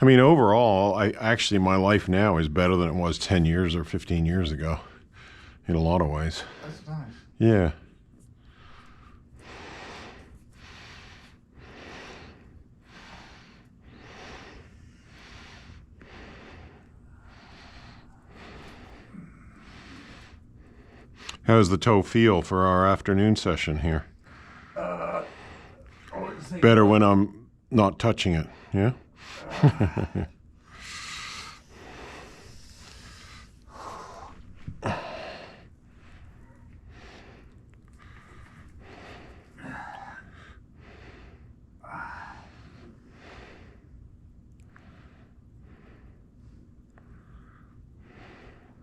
I mean, overall, my life now is better than it was 10 years or 15 years ago in a lot of ways. That's nice. Yeah. How does the toe feel for our afternoon session here? Better when I'm not touching it, yeah?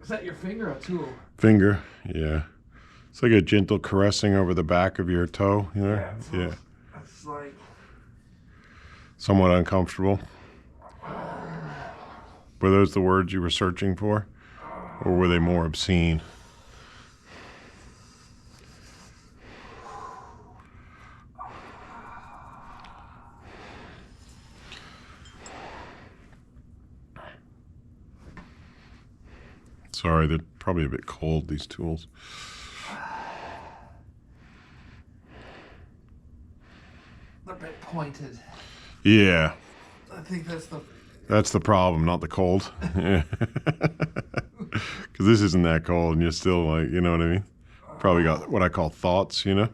Is that your finger or tool? Finger, yeah. It's like a gentle caressing over the back of your toe, you know? Yeah. It's like... Somewhat uncomfortable. Were those the words you were searching for? Or were they more obscene? Sorry, they're probably a bit cold, these tools. They're a bit pointed. Yeah. I think That's the problem, not the cold. Because this isn't that cold and you're still like, you know what I mean? Probably got what I call thoughts, you know?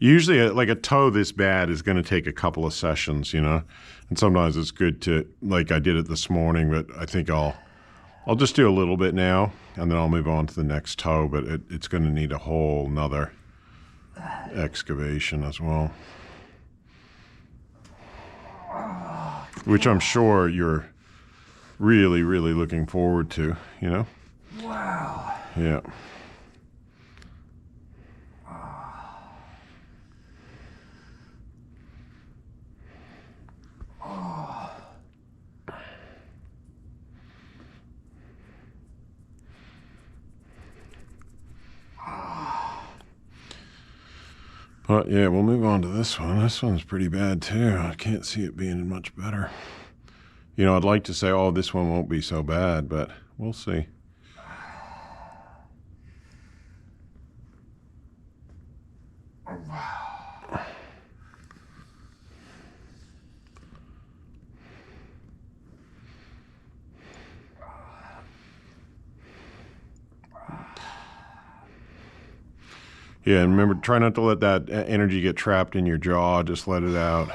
Usually, like a toe this bad is going to take a couple of sessions, you know? And sometimes it's good to, like I did it this morning, but I think I'll just do a little bit now, and then I'll move on to the next toe, but it's going to need a whole nother excavation as well. Which I'm sure you're really, really looking forward to, you know? Wow. Yeah. But yeah, we'll move on to this one. This one's pretty bad too. I can't see it being much better. You know, I'd like to say, oh, this one won't be so bad, but we'll see. Yeah, and remember, try not to let that energy get trapped in your jaw. Just let it out.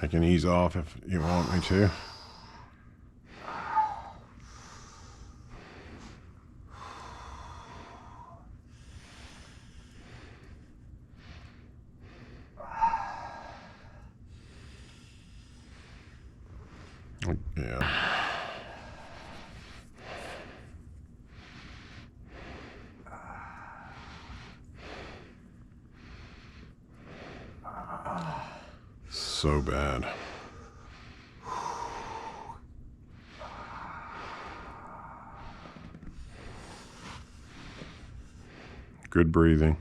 I can ease off if you want me to. Yeah. So bad. Good breathing.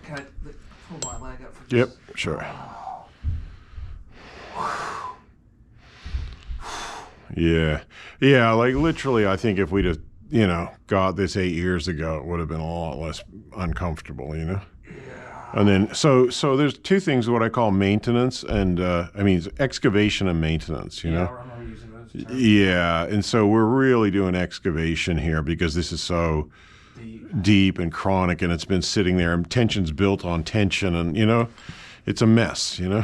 Can I pull my leg up for Yep, sure. Yeah. Yeah, like literally, I think if we'd have, you know, got this 8 years ago, it would have been a lot less uncomfortable, you know? Yeah. And then, so there's two things, what I call maintenance and, I mean, it's excavation and maintenance, you know? I remember using those terms. Yeah, and so we're really doing excavation here because this is so deep and chronic, and it's been sitting there, and tension's built on tension, and, you know, it's a mess, you know?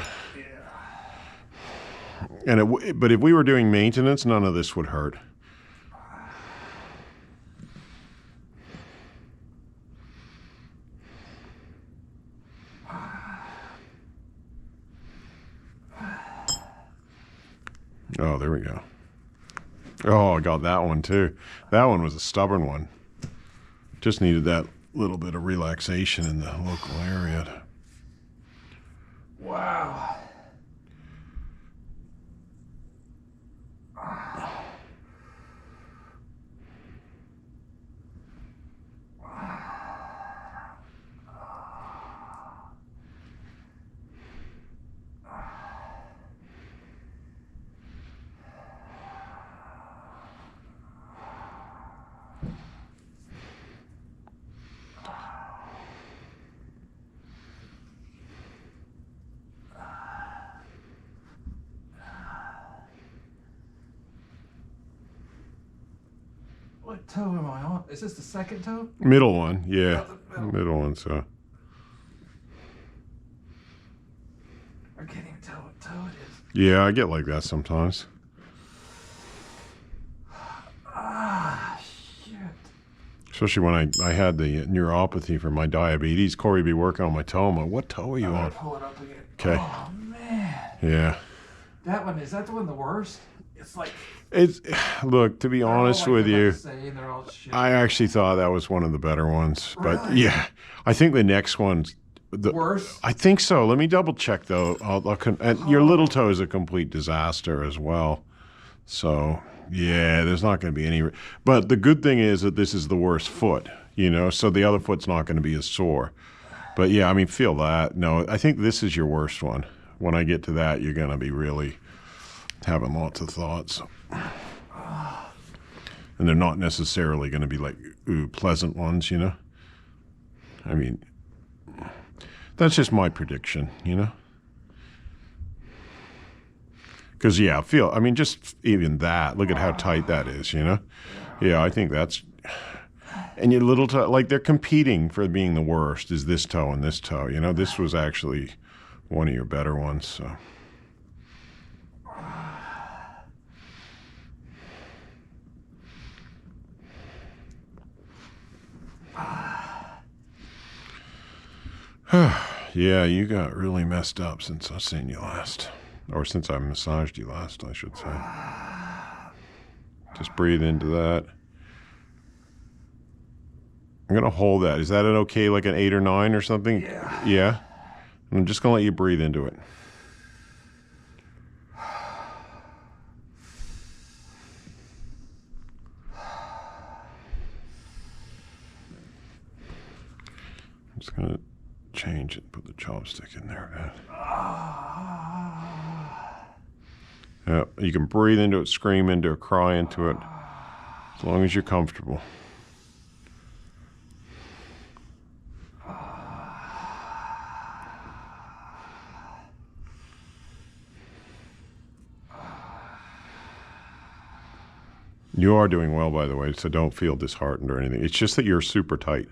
And but if we were doing maintenance, none of this would hurt. Oh, there we go. Oh, I got that one too. That one was a stubborn one. Just needed that little bit of relaxation in the local area. Wow. What toe am I on? Is this the second toe? Middle one, yeah. Oh, the Middle one, so. I can't even tell what toe it is. Yeah, I get like that sometimes. Ah, shit. Especially when I had the neuropathy for my diabetes. Corey be working on my toe. I'm like, what toe are you I'm gonna on? pull it up again. Okay. Oh, man. Yeah. That one, is that the one the worst? It's like... It's look, to be they're all honest like with the you, same, they're all shit. I actually thought that was one of the better ones. But Really? yeah, I think the next one's the Worse? I think so. Let me double check though. And your little toe is a complete disaster as well. So yeah, there's not going to be any. But the good thing is that this is the worst foot, you know. So the other foot's not going to be as sore. But yeah, I mean, feel that. No, I think this is your worst one. When I get to that, you're going to be really having lots of thoughts. And they're not necessarily going to be like pleasant ones, you know. I mean, that's just my prediction, you know. Because yeah, I mean, just even that. Look at how tight that is, you know. Yeah, I think that's. And your little toe, like they're competing for being the worst. Is this toe and this toe? You know, this was actually one of your better ones. So. Yeah, you got really messed up since I've seen you last. Or since I massaged you last, I should say. Just breathe into that. I'm going to hold that. Is that an okay, like an 8 or 9 or something? Yeah. Yeah? I'm just going to let you breathe into it. I'm just going to change it, put the chopstick in there, man. Yeah, you can breathe into it, scream into it, cry into it, as long as you're comfortable. You are doing well, by the way, so don't feel disheartened or anything. It's just that you're super tight.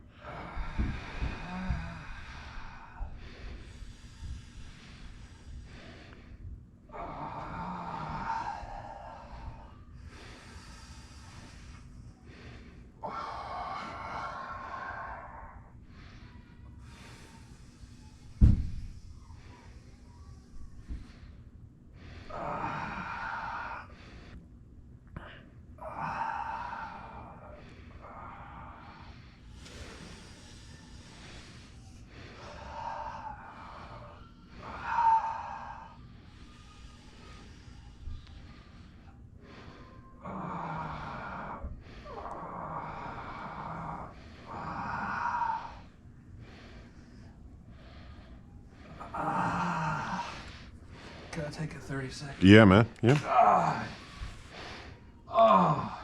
Can I take a 30-second? Yeah, man. Yeah. God. Oh.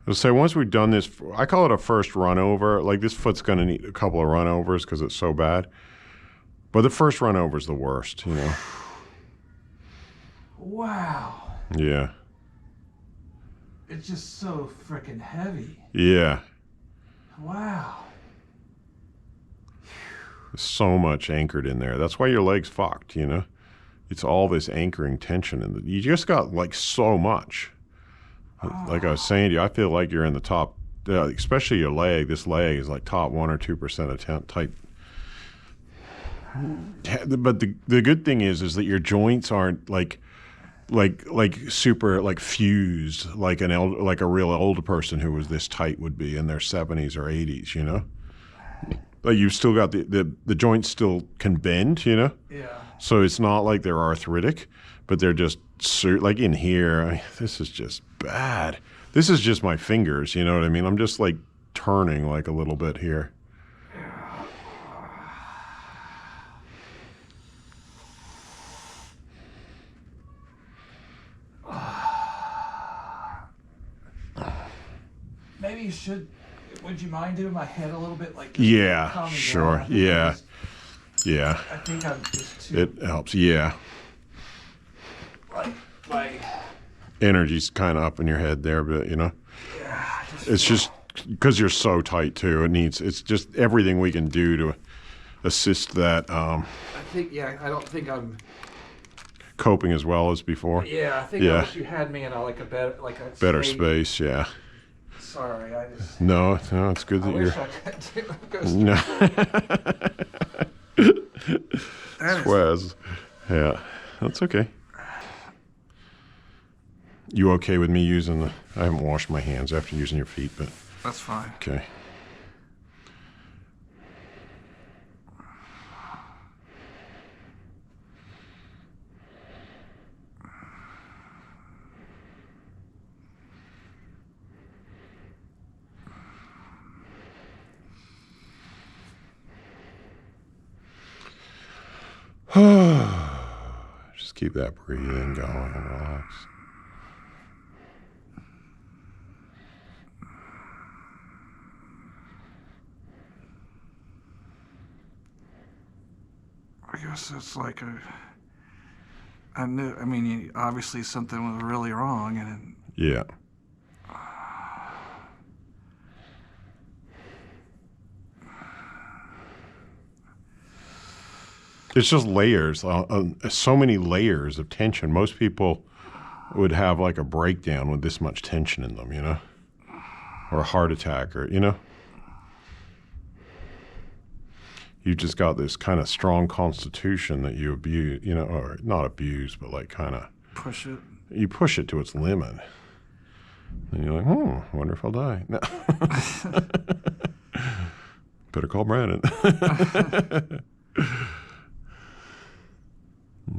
I'll say once we've done this, I call it a first run over. Like this foot's going to need a couple of run overs because it's so bad. But the first run over is the worst, you know. Wow. Yeah. It's just so freaking heavy. Yeah. Wow. There's so much anchored in there. That's why your leg's fucked, you know. It's all this anchoring tension, and you just got like so much. Like I was saying to you, I feel like you're in the top, especially your leg. This leg is like top 1 or 2% of tight. But the good thing is that your joints aren't like super like fused like like a real older person who was this tight would be in their 70s or 80s, you know. Like you've still got the joints still can bend, you know. Yeah. So it's not like they're arthritic, but they're just like in here. This is just bad. This is just my fingers, you know what I mean? I'm just like turning like a little bit here. Maybe you should. Would you mind doing my head a little bit, like? Yeah, sure. Yeah, yeah. I think I'm just too. It helps. Yeah. Like my energy's kind of up in your head there, but you know, yeah. It's just because you're so tight too. It's just everything we can do to assist that. I think I don't think I'm coping as well as before. Yeah, I think I wish you had me in a better space. Yeah. Sorry, I just. No, it's good that you're. No. Swaz. Yeah, that's okay. You okay with me using the? I haven't washed my hands after using your feet, but. That's fine. Okay. Just keep that breathing going and relax. I guess it's like I mean, obviously something was really wrong, and. Yeah. It's just layers, so many layers of tension. Most people would have like a breakdown with this much tension in them, you know, or a heart attack, or, you know. You just got this kind of strong constitution that you abuse, you know, or not abuse, but like kind of push it. You push it to its limit. And you're like, I wonder if I'll die. No. Better call Brandon.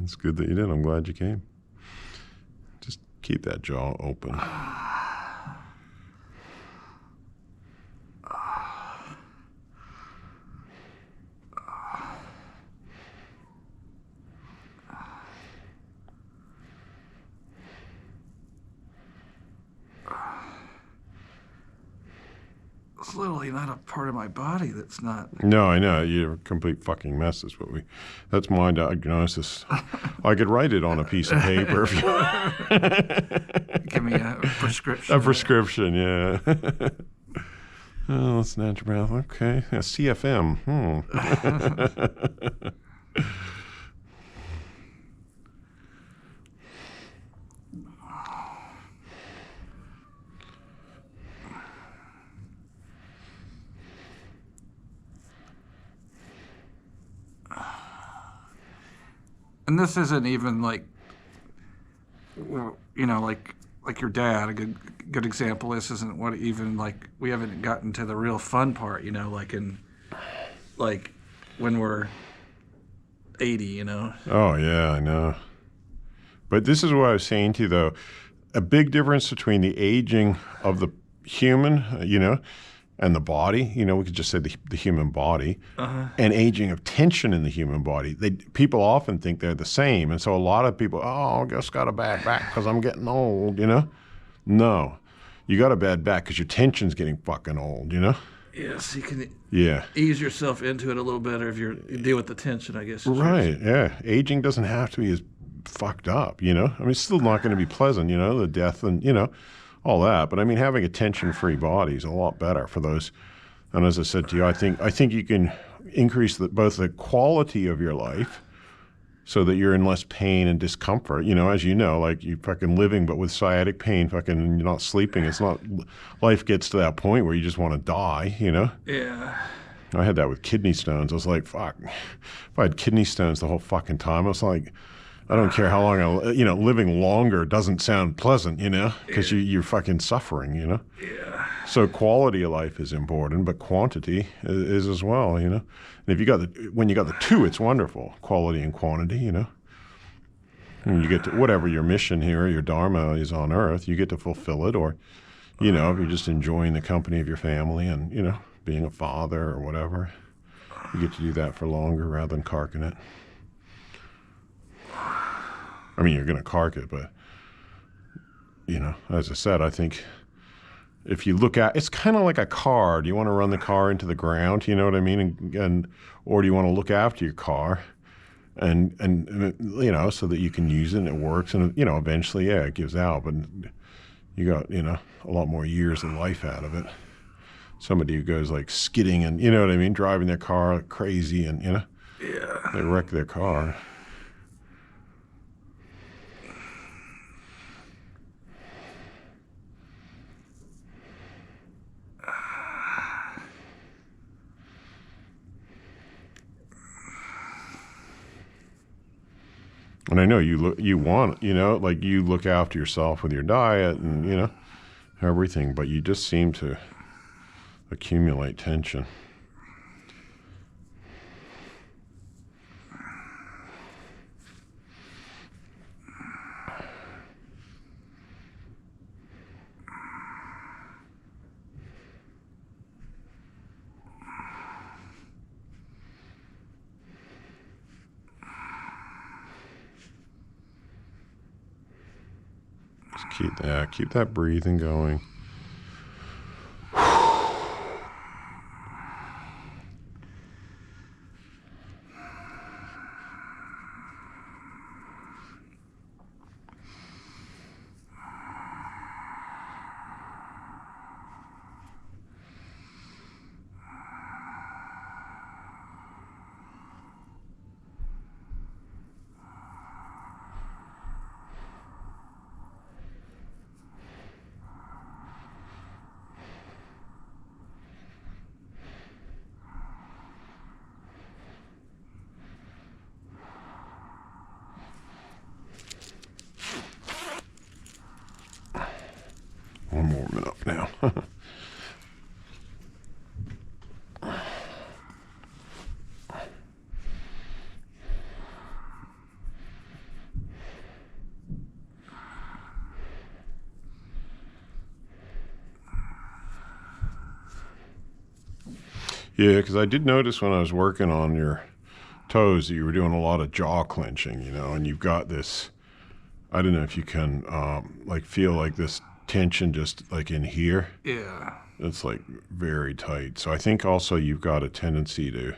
It's good that you did. I'm glad you came. Just keep that jaw open. It's literally not a part of my body that's not. No, I know. You're a complete fucking mess. That's my diagnosis. I could write it on a piece of paper if you give me a prescription. A prescription, yeah. Oh, that's naturopath. Okay. Yeah, CFM. And this isn't even like, you know, like your dad. A good example. This isn't what even like we haven't gotten to the real fun part. You know, like when we're 80. You know. Oh yeah, I know. But this is what I was saying to you though. A big difference between the aging of the human, you know, and the body, you know, we could just say the human body, and aging of tension in the human body. People often think they're the same. And so a lot of people, I just got a bad back because I'm getting old, you know? No, you got a bad back because your tension's getting fucking old, you know? Yes, you can ease yourself into it a little better if you deal with the tension, I guess. Right, yeah. Aging doesn't have to be as fucked up, you know? I mean, it's still not going to be pleasant, you know, the death and, you know, all that, but I mean, having a tension-free body is a lot better for those. And as I said to you, I think you can increase both the quality of your life, so that you're in less pain and discomfort. You know, as you know, like you fucking living, but with sciatic pain, fucking you're not sleeping. It's not. Life gets to that point where you just want to die. You know. Yeah. I had that with kidney stones. I was like, fuck, if I had kidney stones the whole fucking time, I was like, I don't care how long living longer doesn't sound pleasant, because you're fucking suffering, Yeah. So quality of life is important, but quantity is as well, And if when you got the two, it's wonderful, quality and quantity, And you get to whatever your mission here, your dharma is on earth, you get to fulfill it, or if you're just enjoying the company of your family and being a father or whatever, you get to do that for longer rather than carking it. I mean, you're going to cark it, but as I said, I think if you look at, it's kind of like a car. Do you want to run the car into the ground? You know what I mean? And or do you want to look after your car, and so that you can use it and it works, and eventually, yeah, it gives out, but you got a lot more years of life out of it. Somebody who goes like skidding and what I mean, driving their car crazy, and Yeah. they wreck their car. And I know you look after yourself with your diet and everything, but you just seem to accumulate tension. Just keep that breathing going. I'm warming up now. Yeah, because I did notice when I was working on your toes that you were doing a lot of jaw clenching, and you've got this, I don't know if you can feel like this tension just like in here. Yeah. It's like very tight. So I think also you've got a tendency to,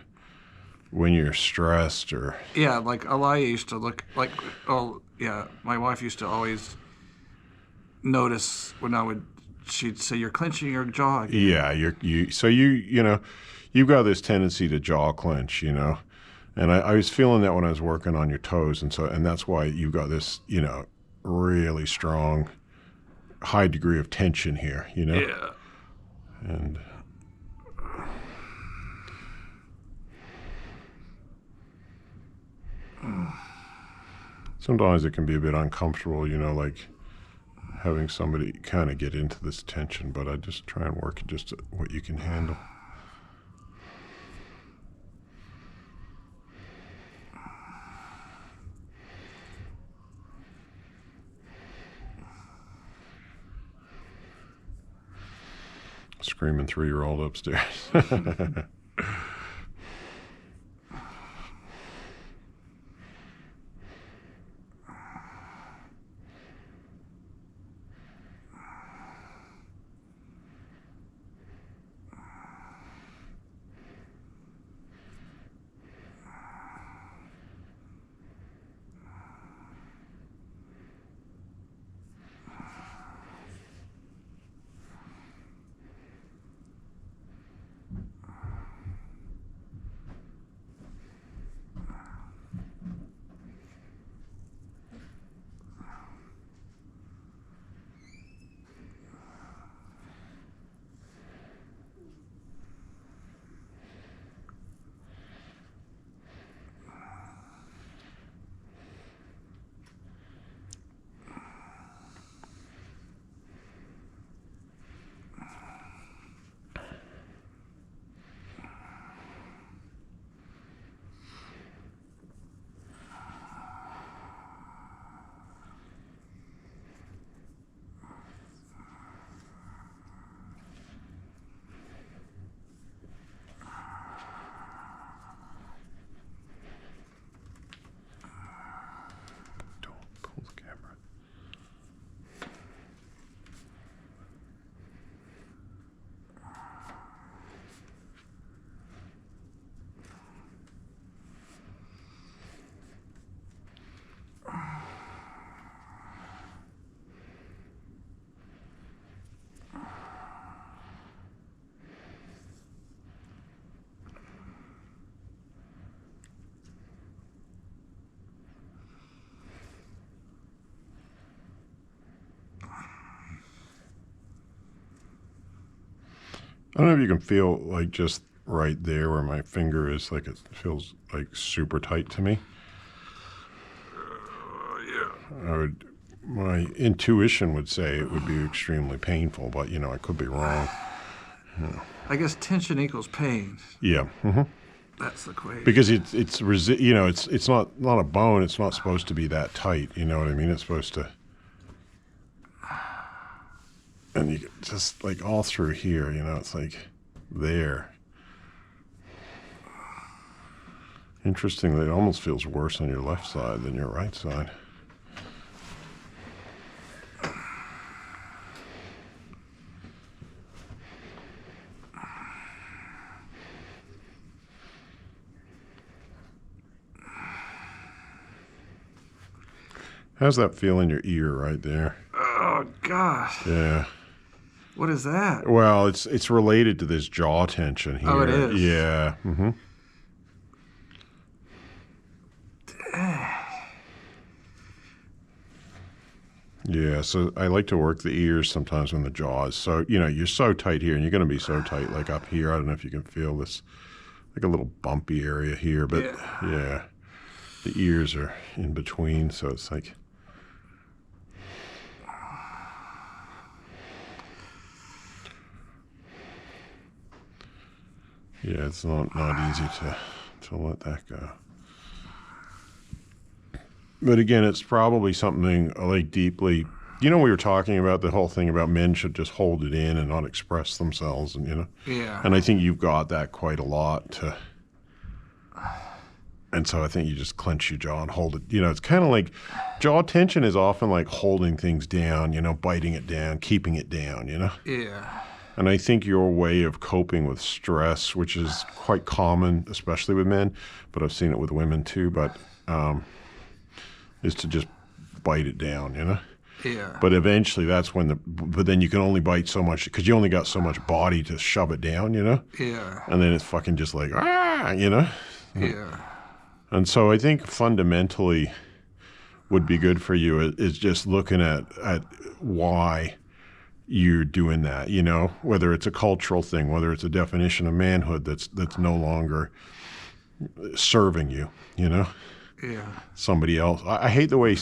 when you're stressed or... Yeah, like Alaya used to look like, oh, yeah, my wife used to always notice when she'd say, "You're clenching your jaw again." Yeah, you've got this tendency to jaw clench, and I was feeling that when I was working on your toes, and that's why you've got this, really strong, high degree of tension here, Yeah. and sometimes it can be a bit uncomfortable, like having somebody kind of get into this tension, but I just try and work just what you can handle. Screaming 3-year-old upstairs. I don't know if you can feel like just right there where my finger is, like it feels like super tight to me. Yeah. My intuition would say it would be extremely painful, but I could be wrong. I guess tension equals pain. Yeah. Hmm. That's the equation. Because it's not a bone. It's not supposed to be that tight. You know what I mean? It's supposed to, and you just like all through here. It's like there. Interestingly, it almost feels worse on your left side than your right side. How's that feel in your ear right there? Oh gosh. Yeah. What is that? Well, it's related to this jaw tension here. Oh, it is? Yeah. Mm-hmm. Yeah, so I like to work the ears sometimes when the jaw is so, you're so tight here, and you're going to be so tight, like up here. I don't know if you can feel this, like a little bumpy area here, but yeah, the ears are in between, so it's like. Yeah, it's not easy to let that go. But again, it's probably something like deeply. We were talking about the whole thing about men should just hold it in and not express themselves, and Yeah. And I think you've got that quite a lot and so I think you just clench your jaw and hold it. It's kind of like jaw tension is often like holding things down, biting it down, keeping it down, Yeah. And I think your way of coping with stress, which is quite common, especially with men, but I've seen it with women too, but is to just bite it down, Yeah. But eventually that's when but then you can only bite so much because you only got so much body to shove it down, Yeah. And then it's fucking just like, Yeah. And so I think fundamentally would be good for you is just looking at why you're doing that, whether it's a cultural thing, whether it's a definition of manhood that's no longer serving you, Yeah. somebody else. I hate the way,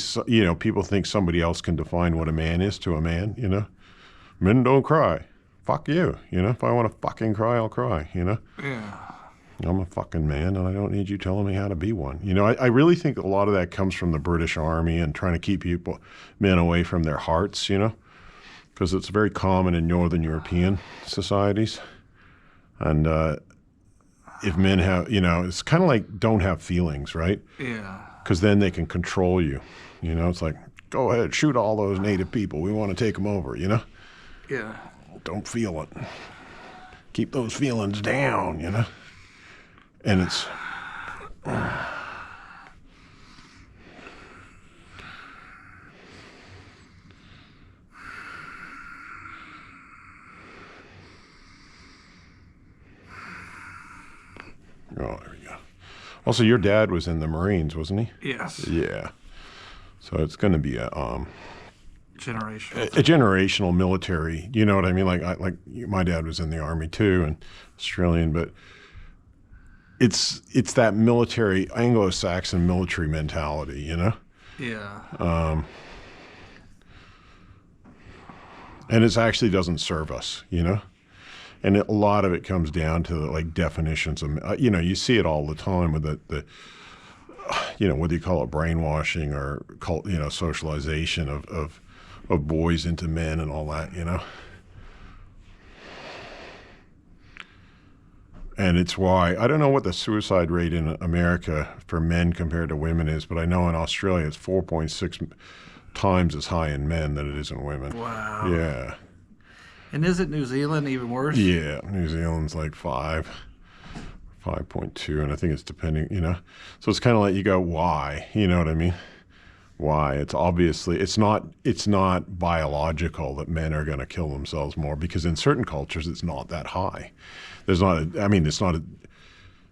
people think somebody else can define what a man is to a man, Men don't cry. Fuck you, If I want to fucking cry, I'll cry, Yeah. I'm a fucking man, and I don't need you telling me how to be one. I really think a lot of that comes from the British Army and trying to keep men away from their hearts, because it's very common in Northern European societies. And if men have, it's kind of like don't have feelings, right? Yeah. Because then they can control you. It's like, go ahead, shoot all those native people. We want to take them over, Yeah. Don't feel it. Keep those feelings down, And it's... Oh, there we go. Also, your dad was in the Marines, wasn't he? Yes. Yeah. So it's going to be a Generational. generational military. You know what I mean? Like my dad was in the Army too, and Australian, but it's that military Anglo-Saxon military mentality, Yeah. And it actually doesn't serve us, And a lot of it comes down to like definitions of, you see it all the time with the whether you call it brainwashing or socialization of boys into men and all that, And it's why, I don't know what the suicide rate in America for men compared to women is, but I know in Australia it's 4.6 times as high in men than it is in women. Wow. Yeah. And isn't New Zealand even worse? Yeah, New Zealand's like 5.2, and I think it's depending, So it's kind of like you go, why? You know what I mean? Why? It's obviously, it's not biological that men are going to kill themselves more, because in certain cultures it's not that high. There's not,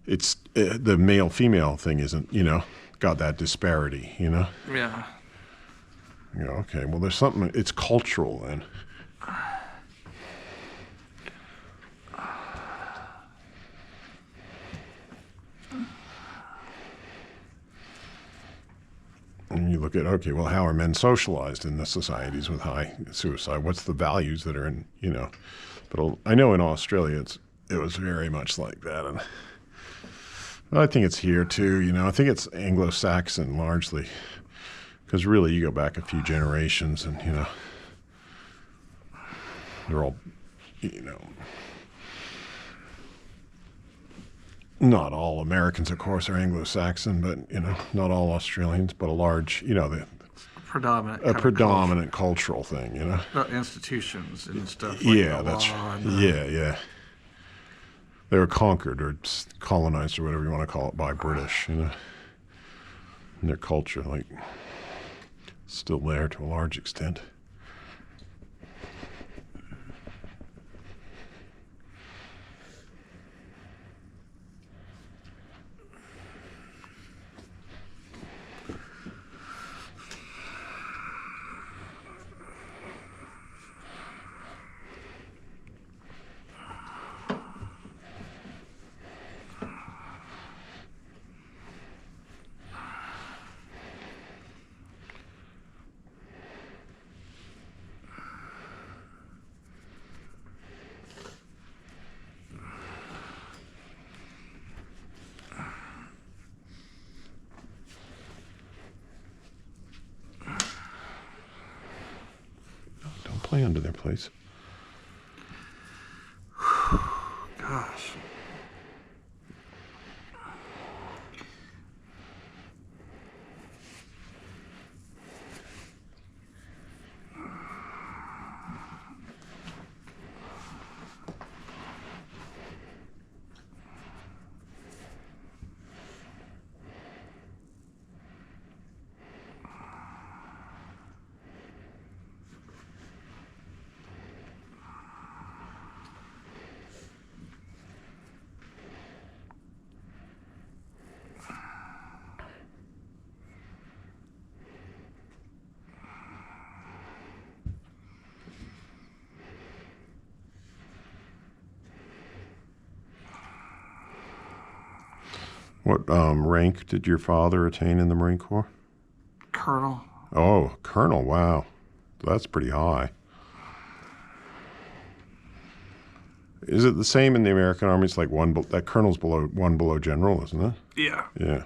it's the male-female thing isn't, got that disparity, Yeah. Okay, well there's something, it's cultural then. And you look at, okay, well, how are men socialized in the societies with high suicide? What's the values that are in, But I know in Australia it was very much like that. And I think it's here too, I think it's Anglo-Saxon largely. Because really you go back a few generations and, they're all, not all Americans, of course, are Anglo-Saxon, but, not all Australians, but a large, predominant cultural thing, institutions and stuff. Like Yeah, yeah. They were conquered or colonized or whatever you want to call it by British, And their culture, still there to a large extent. Play under there, please. Gosh. What rank did your father attain in the Marine Corps? Colonel. Oh, Colonel, wow. That's pretty high. Is it the same in the American Army? It's like that colonel's one below general, isn't it? Yeah. Yeah.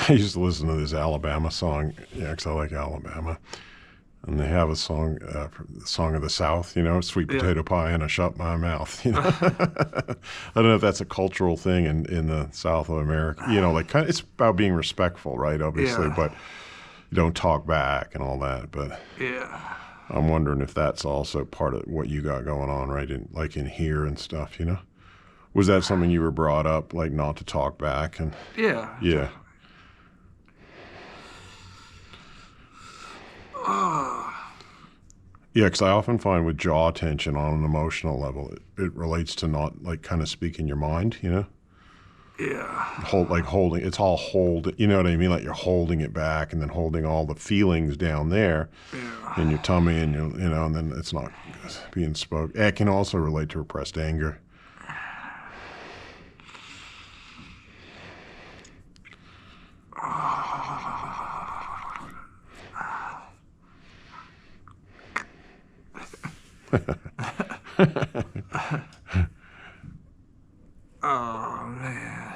I used to listen to this Alabama song, because I like Alabama. And they have a song, the Song of the South, sweet potato pie and I shut my mouth, I don't know if that's a cultural thing in the South of America, it's about being respectful, right, obviously, but you don't talk back and all that, but I'm wondering if that's also part of what you got going on, right, in here and stuff, Was that something you were brought up, not to talk back? And Yeah. Yeah, because I often find with jaw tension on an emotional level, it relates to not kind of speaking your mind, Yeah. Holding, it's all you know what I mean? Like you're holding it back and then holding all the feelings down there in your tummy and and then it's not being spoken. It can also relate to repressed anger. Oh, man.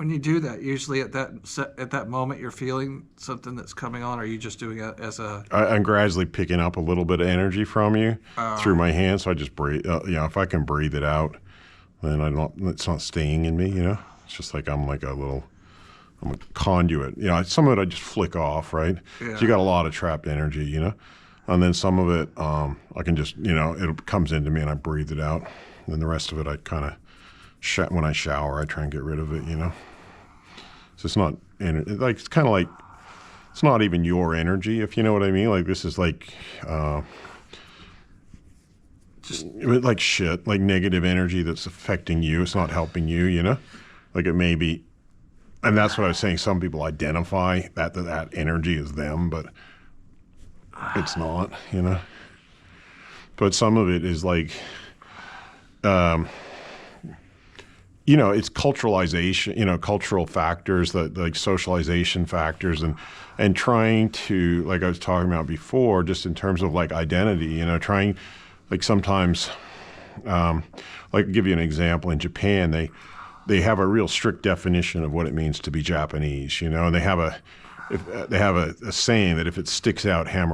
When you do that, usually at that moment, you're feeling something that's coming on, or are you just doing it as a? I'm gradually picking up a little bit of energy from you through my hands. So I just breathe. If I can breathe it out, then it's not staying in me. It's just like I'm a conduit. Some of it I just flick off, right? Yeah. So you got a lot of trapped energy, and then some of it I can just, it comes into me and I breathe it out. And then the rest of it I kind of, when I shower, I try and get rid of it, So it's not, it's kind of like, it's not even your energy, if you know what I mean. Like this is like, just like shit, like negative energy that's affecting you. It's not helping you, Like it may be, and that's what I was saying. Some people identify that energy as them, but it's not, But some of it is like, it's culturalization, cultural factors, that like socialization factors, and trying to, like I was talking about before, just in terms of like identity, trying, like sometimes, like give you an example. In Japan, they have a real strict definition of what it means to be Japanese, and they have a saying that if it sticks out, hammer